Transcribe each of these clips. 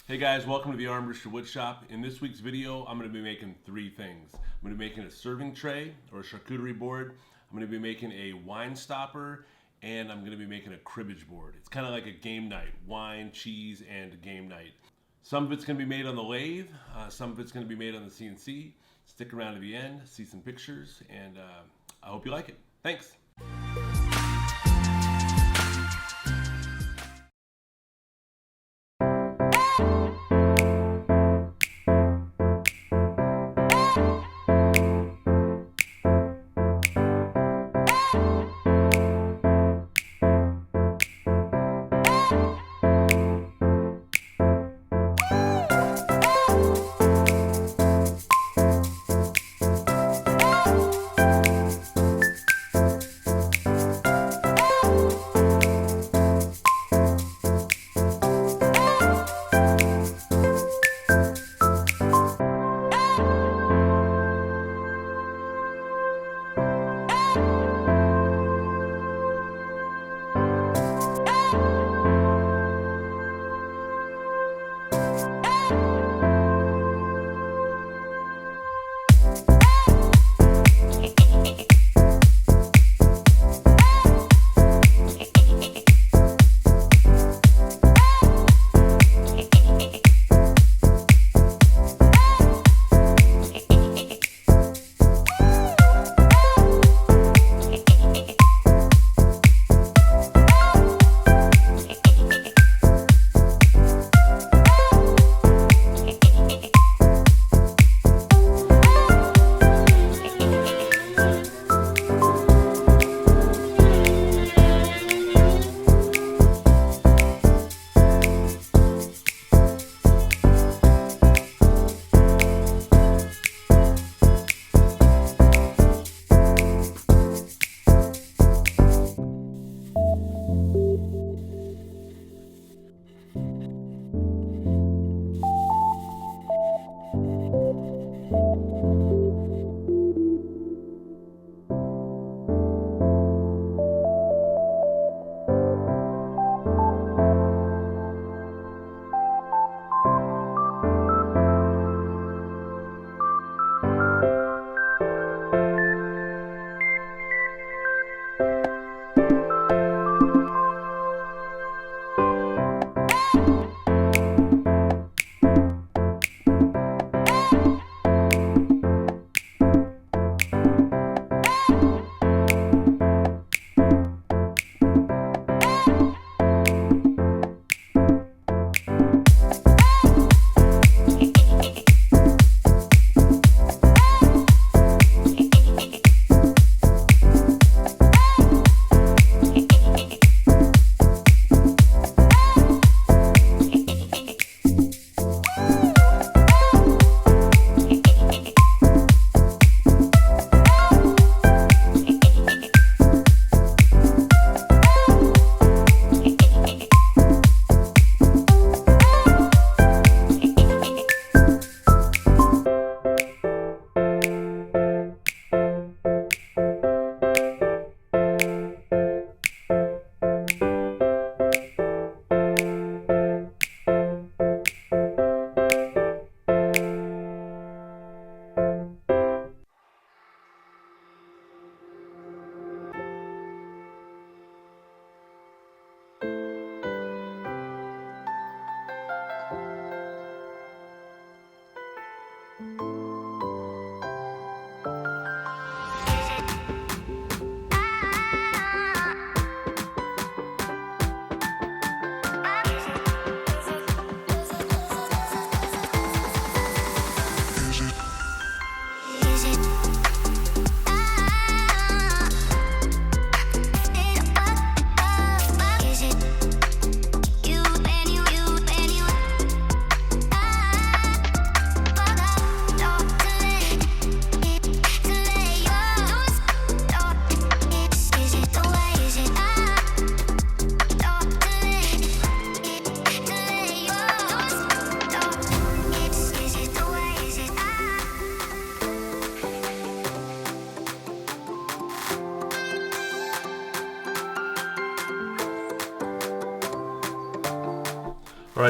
Hey guys, welcome to the Armbruster Wood Shop. In this week's video, I'm going to be making three things. I'm going to be making a serving tray or a charcuterie board. I'm going to be making a wine stopper, and I'm going to be making a cribbage board. It's kind of like a game night, wine, cheese, and game night. Some of it's going to be made on the lathe, some of it's going to be made on the CNC. Stick around to the end, see some pictures, and I hope you like it. Thanks.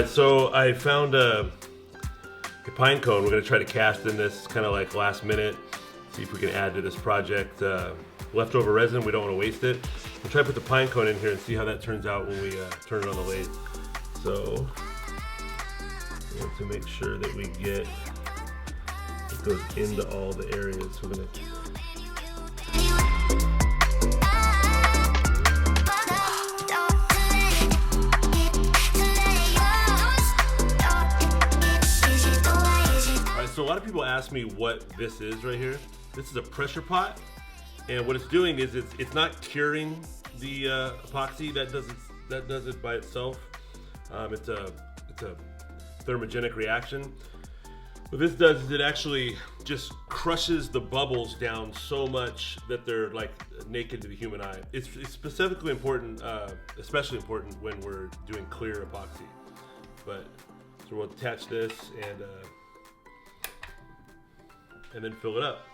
right, so I found a pine cone. We're going to try to cast in this kind of like last minute, see if we can add to this project. Leftover resin, we don't want to waste it. We'll try to put the pine cone in here and see how that turns out when we turn it on the lathe. So we want to make sure that we get it goes into all the areas. We're going to So a lot of people ask me what this is right here. This is a pressure pot, and what it's doing is it's not curing the epoxy. That does it by itself. It's a thermogenic reaction. What this does is it actually just crushes the bubbles down so much that they're like naked to the human eye. It's specifically important, especially important when we're doing clear epoxy. But so we'll attach this and then fill it up.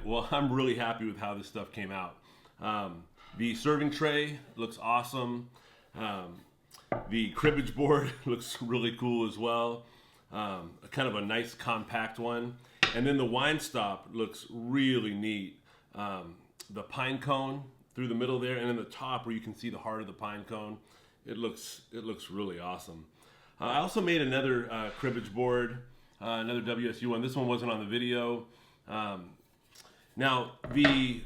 Well, I'm really happy with how this stuff came out. The serving tray looks awesome. The cribbage board looks really cool as well. Kind of a nice compact one. And then the wine stop looks really neat. The pine cone through the middle there, and then the top where you can see the heart of the pine cone. It looks really awesome. I also made another cribbage board, another WSU one. This one wasn't on the video. Now, the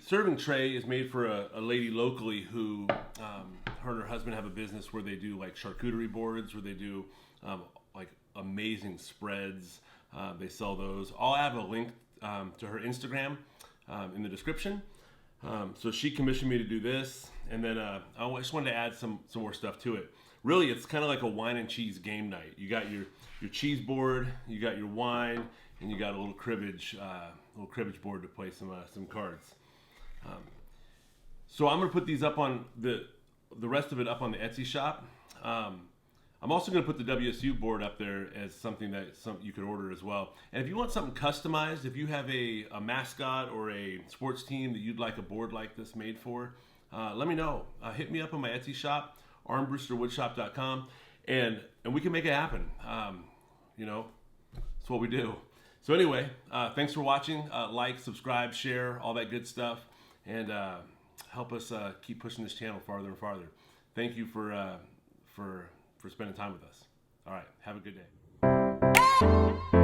serving tray is made for a lady locally who, her and her husband have a business where they do like charcuterie boards, where they do like amazing spreads. They sell those. I'll have a link to her Instagram in the description. So she commissioned me to do this, and then I just wanted to add some more stuff to it. Really, it's kind of like a wine and cheese game night. You got your cheese board, you got your wine, and you got a little cribbage board to play some cards. So I'm gonna put these up on the rest of it up on the Etsy shop. I'm also gonna put the WSU board up there as something that you could order as well. And if you want something customized, if you have a mascot or a sports team that you'd like a board like this made for, let me know. Hit me up on my Etsy shop, armbrusterwoodshop.com, and we can make it happen. You know, it's what we do. So anyway, thanks for watching. Like, subscribe, share, all that good stuff, and help us keep pushing this channel farther and farther. Thank you for spending time with us. All right, have a good day.